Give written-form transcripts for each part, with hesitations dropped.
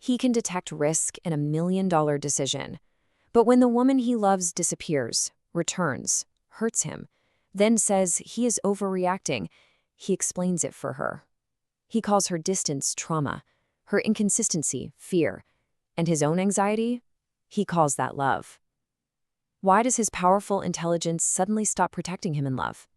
He can detect risk in a $1 million decision. But when the woman he loves disappears, returns, hurts him, then says he is overreacting, he explains it for her. He calls her distance trauma, her inconsistency fear, and his own anxiety, he calls that love. Why does his powerful intelligence suddenly stop protecting him in love?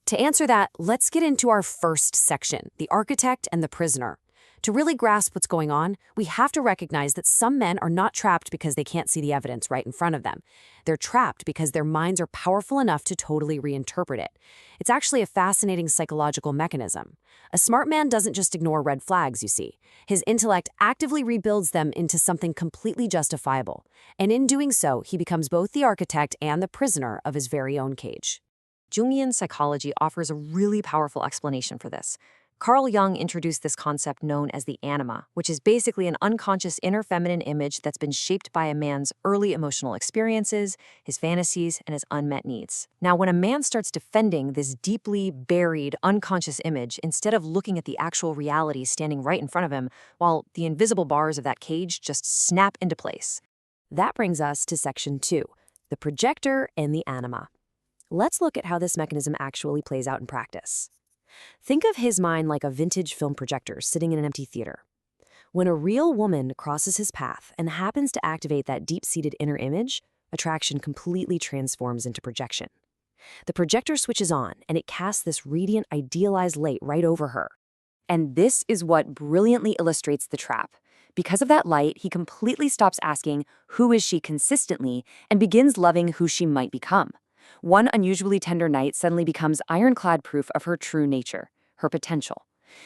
To answer that, let's get into our first section, the architect and the prisoner. To really grasp what's going on, we have to recognize that some men are not trapped because they can't see the evidence right in front of them. They're trapped because their minds are powerful enough to totally reinterpret it. It's actually a fascinating psychological mechanism. A smart man doesn't just ignore red flags, you see. His intellect actively rebuilds them into something completely justifiable. And in doing so, he becomes both the architect and the prisoner of his very own cage. Jungian psychology offers a really powerful explanation for this. Carl Jung introduced this concept known as the anima, which is basically an unconscious inner feminine image that's been shaped by a man's early emotional experiences, his fantasies, and his unmet needs. Now, when a man starts defending this deeply buried, unconscious image instead of looking at the actual reality standing right in front of him, while the invisible bars of that cage just snap into place. That brings us to section 2, the projector and the anima. Let's look at how this mechanism actually plays out in practice. Think of his mind like a vintage film projector sitting in an empty theater. When a real woman crosses his path and happens to activate that deep-seated inner image, attraction completely transforms into projection. The projector switches on, and it casts this radiant, idealized light right over her. And this is what brilliantly illustrates the trap. Because of that light, he completely stops asking, who is she consistently, and begins loving who she might become. One unusually tender night suddenly becomes ironclad proof of her true nature, her potential.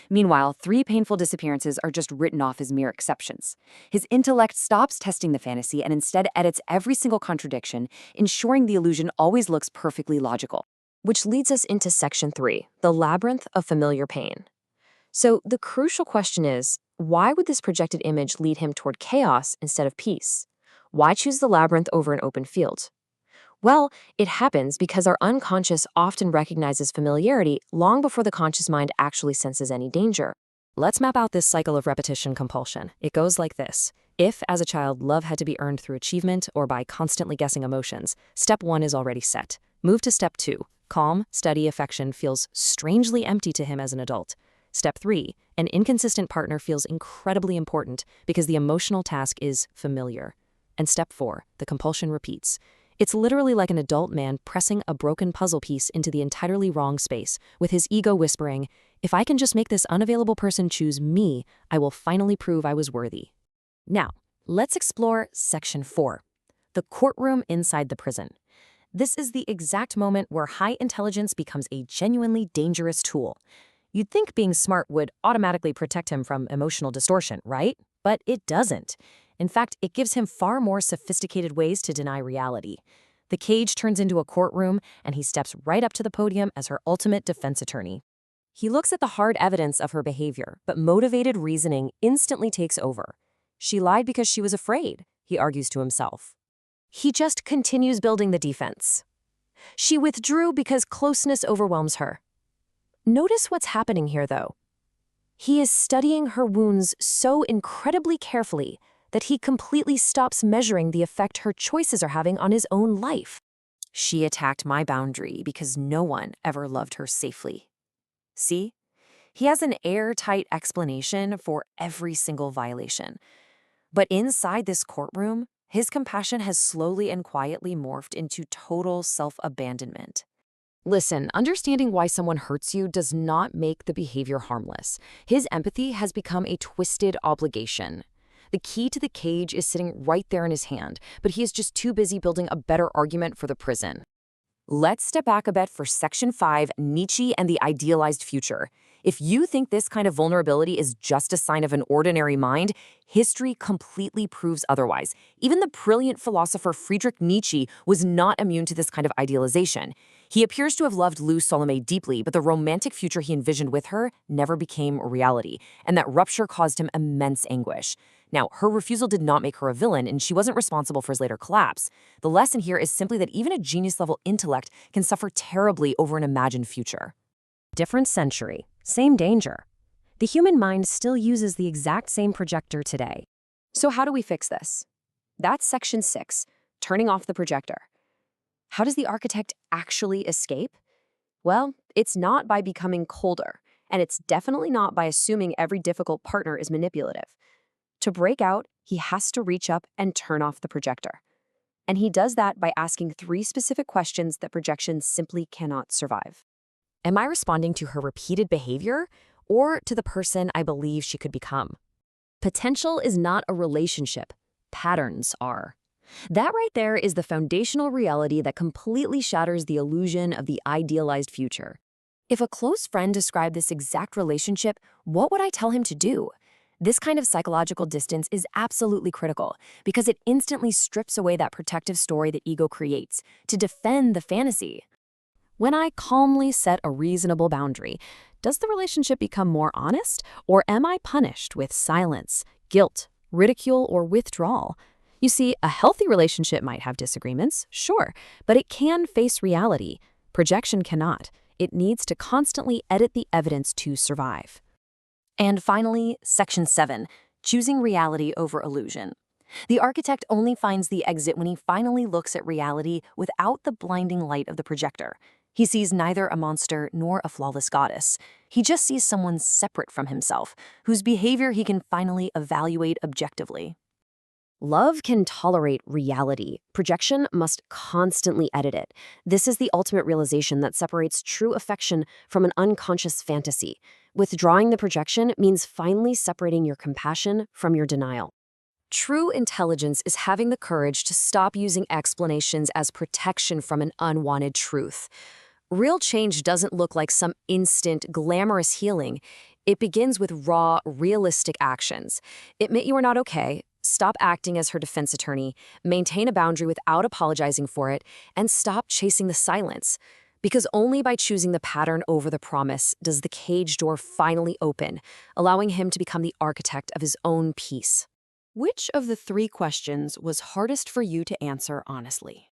Meanwhile, 3 painful disappearances are just written off as mere exceptions. His intellect stops testing the fantasy and instead edits every single contradiction, ensuring the illusion always looks perfectly logical. Which leads us into section 3, the labyrinth of familiar pain. So the crucial question is, why would this projected image lead him toward chaos instead of peace? Why choose the labyrinth over an open field? Well, it happens because our unconscious often recognizes familiarity long before the conscious mind actually senses any danger. Let's map out this cycle of repetition compulsion. It goes like this. If, as a child, love had to be earned through achievement or by constantly guessing emotions, step 1 is already set. Move to step 2. Calm, steady affection feels strangely empty to him as an adult. Step 3. An inconsistent partner feels incredibly important because the emotional task is familiar. And step 4. The compulsion repeats. It's literally like an adult man pressing a broken puzzle piece into the entirely wrong space, with his ego whispering, if I can just make this unavailable person choose me, I will finally prove I was worthy. Now, let's explore section 4, the courtroom inside the prison. This is the exact moment where high intelligence becomes a genuinely dangerous tool. You'd think being smart would automatically protect him from emotional distortion, right? But it doesn't. In fact, it gives him far more sophisticated ways to deny reality. The cage turns into a courtroom, and he steps right up to the podium as her ultimate defense attorney. He looks at the hard evidence of her behavior, but motivated reasoning instantly takes over. She lied because she was afraid, he argues to himself. He just continues building the defense. She withdrew because closeness overwhelms her. Notice what's happening here, though. He is studying her wounds so incredibly carefully that he completely stops measuring the effect her choices are having on his own life. She attacked my boundary because no one ever loved her safely. See? He has an airtight explanation for every single violation. But inside this courtroom, his compassion has slowly and quietly morphed into total self-abandonment. Listen, understanding why someone hurts you does not make the behavior harmless. His empathy has become a twisted obligation. The key to the cage is sitting right there in his hand, but he is just too busy building a better argument for the prison. Let's step back a bit for section 5, Nietzsche and the idealized future. If you think this kind of vulnerability is just a sign of an ordinary mind, history completely proves otherwise. Even the brilliant philosopher Friedrich Nietzsche was not immune to this kind of idealization. He appears to have loved Lou Salome deeply, but the romantic future he envisioned with her never became a reality, and that rupture caused him immense anguish. Now, her refusal did not make her a villain, and she wasn't responsible for his later collapse. The lesson here is simply that even a genius-level intellect can suffer terribly over an imagined future. Different century, same danger. The human mind still uses the exact same projector today. So how do we fix this? That's section 6, turning off the projector. How does the architect actually escape? Well, it's not by becoming colder, and it's definitely not by assuming every difficult partner is manipulative. To break out, he has to reach up and turn off the projector. And he does that by asking 3 specific questions that projection simply cannot survive. Am I responding to her repeated behavior or to the person I believe she could become? Potential is not a relationship. Patterns are. That right there is the foundational reality that completely shatters the illusion of the idealized future. If a close friend described this exact relationship, what would I tell him to do? This kind of psychological distance is absolutely critical because it instantly strips away that protective story that ego creates to defend the fantasy. When I calmly set a reasonable boundary, does the relationship become more honest, or am I punished with silence, guilt, ridicule, or withdrawal? You see, a healthy relationship might have disagreements, sure, but it can face reality. Projection cannot. It needs to constantly edit the evidence to survive. And finally, section 7, choosing reality over illusion. The architect only finds the exit when he finally looks at reality without the blinding light of the projector. He sees neither a monster nor a flawless goddess. He just sees someone separate from himself, whose behavior he can finally evaluate objectively. Love can tolerate reality. Projection must constantly edit it. This is the ultimate realization that separates true affection from an unconscious fantasy. Withdrawing the projection means finally separating your compassion from your denial. True intelligence is having the courage to stop using explanations as protection from an unwanted truth. Real change doesn't look like some instant, glamorous healing. It begins with raw, realistic actions. Admit you are not okay, stop acting as her defense attorney, maintain a boundary without apologizing for it, and stop chasing the silence. Because only by choosing the pattern over the promise does the cage door finally open, allowing him to become the architect of his own peace. Which of the 3 questions was hardest for you to answer honestly?